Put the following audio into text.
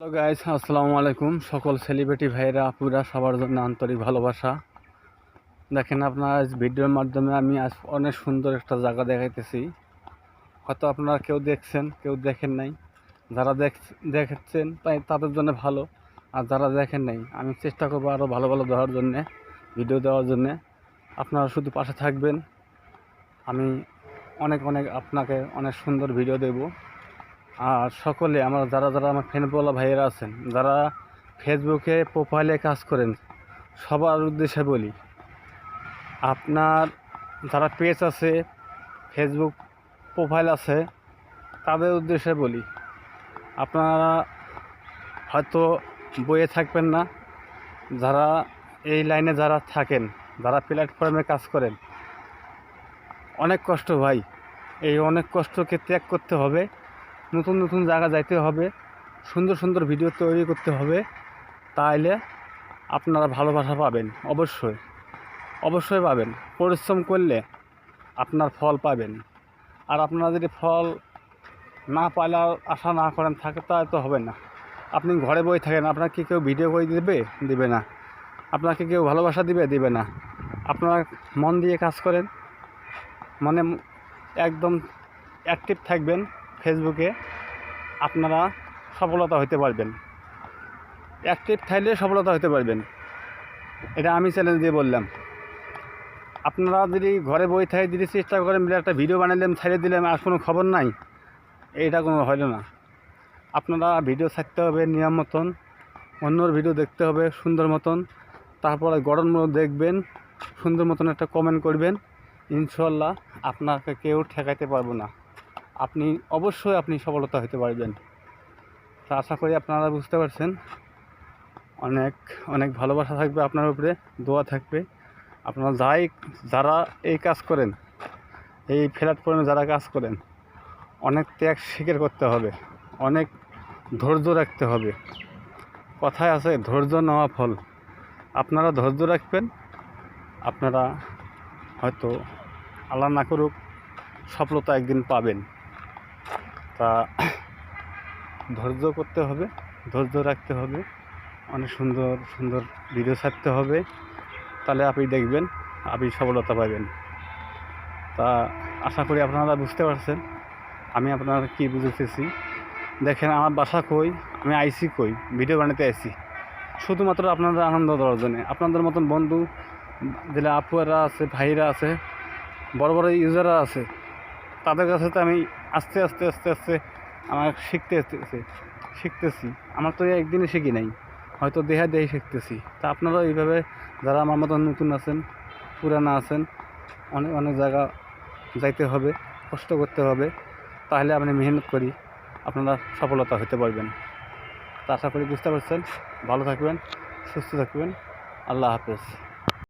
Hello guys, আসসালামু আলাইকুম। সকল সেলিব্রিটি ভাইয়েরা আপুরা সবার জন্য আন্তরিক ভালোবাসা। দেখেন, আপনার আজ ভিডিওর মাধ্যমে আমি আজ অনেক সুন্দর একটা জায়গা দেখাইতেছি। হয়তো আপনারা কেউ দেখছেন, কেউ দেখেন নাই। যারা দেখেছেন তাই তাদের জন্য ভালো, আর যারা দেখেন নাই আমি চেষ্টা করবো আরও ভালো ভালো দেওয়ার জন্যে, ভিডিও দেওয়ার জন্যে। আপনারা শুধু পাশে থাকবেন, আমি অনেক আপনাকে অনেক সুন্দর ভিডিও দেব। আর সকলে আমার যারা আমার ফ্রেন্ডওয়ালা ভাইয়েরা আছেন, যারা ফেসবুকে প্রোফাইলে কাজ করেন, সবার উদ্দেশ্যে বলি, আপনার যারা পেজ আছে, ফেসবুক প্রোফাইল আছে, তাদের উদ্দেশ্যে বলি, আপনারা হয়তো বইয়ে থাকবেন না। যারা এই লাইনে যারা থাকেন, যারা প্ল্যাটফর্মে কাজ করেন, অনেক কষ্ট ভাই। এই অনেক কষ্টকে ত্যাগ করতে হবে, নতুন নতুন জায়গা যাইতে হবে, সুন্দর সুন্দর ভিডিও তৈরি করতে হবে। তাইলে আপনারা ভালোবাসা পাবেন, অবশ্যই পাবেন। পরিশ্রম করলে আপনার ফল পাবেন। আর আপনারা যদি ফল না পাইলে আশা না করেন থাকে, তা তো হবে না। আপনি ঘরে বই থাকেন, আপনাকে কেউ ভিডিও করে দিবে না। আপনাকে কেউ ভালোবাসা দিবে না। আপনারা মন দিয়ে কাজ করেন, মনে একদম অ্যাক্টিভ থাকবেন ফেসবুকে, আপনারা সফলতা হতে পারবেন। অ্যাক্টিভ থাকলে সফলতা হতে পারবেন, এটা আমি চ্যালেঞ্জ দিয়ে বললাম। আপনারা যদি ঘরে বই থাকে, যদি চেষ্টা করেন একটা ভিডিও বানালাম ছেড়ে দিলাম আর কোনো খবর নাই, এইটা কোনো হলো না। আপনারা ভিডিও ছাড়তে হবে নিয়ম মতন, অন্যর ভিডিও দেখতে হবে সুন্দর মতন, তারপরে গড়ন মতো দেখবেন, সুন্দর মতন একটা কমেন্ট করবেন। ইনশাল্লাহ আপনাকে কেউ ঠেকাইতে পারবো না। আপনি সফলতা হতে পারবেন। তা আশা করি আপনারা বুঝতে পারছেন। অনেক ভালোবাসা থাকবে আপনার উপরে, দোয়া থাকবে। আপনারা যারা এই কাজ করেন, এই প্ল্যাটফর্মে যারা কাজ করেন, অনেক ত্যাগ স্বীকার করতে হবে, অনেক ধৈর্য রাখতে হবে। কথায় আছে, ধৈর্য নেওয়া ফল। আপনারা ধৈর্য রাখবেন, আপনারা হয়তো আল্লাহ না করুক সফলতা একদিন পাবেন। তা ধৈর্য করতে হবে, ধৈর্য রাখতে হবে, অনেক সুন্দর সুন্দর ভিডিও ছাড়তে হবে। তাহলে আপনি দেখবেন আপনি সফলতা পাবেন। তা আশা করি আপনারা বুঝতে পারছেন আমি আপনারা কী বুঝতেছি। দেখেন, আমার বাসা কই, আমি আইসি কই, ভিডিও বানাতে আইসি শুধুমাত্র আপনাদের আনন্দ দেওয়ার জন্যে। আপনাদের মতন বন্ধু যেটা আপুরা আছে, ভাইরা আছে, বড় বড় ইউজাররা আছে, তাদের কাছে তো আমি আস্তে আস্তে আমার শিখতেছি। আমার তো একদিনে শিখি নাই, হয়তো দেহে শিখতেছি। তা আপনারাও এইভাবে যারা আমার মতন নতুন আছেন, পুরানা আছেন, অনেক জায়গা যাইতে হবে, কষ্ট করতে হবে। তাহলে আপনি মেহনত করি আপনারা সফলতা হতে পারবেন। তা আশা করি বুঝতে পারছেন। ভালো থাকবেন, সুস্থ থাকবেন। আল্লাহ হাফেজ।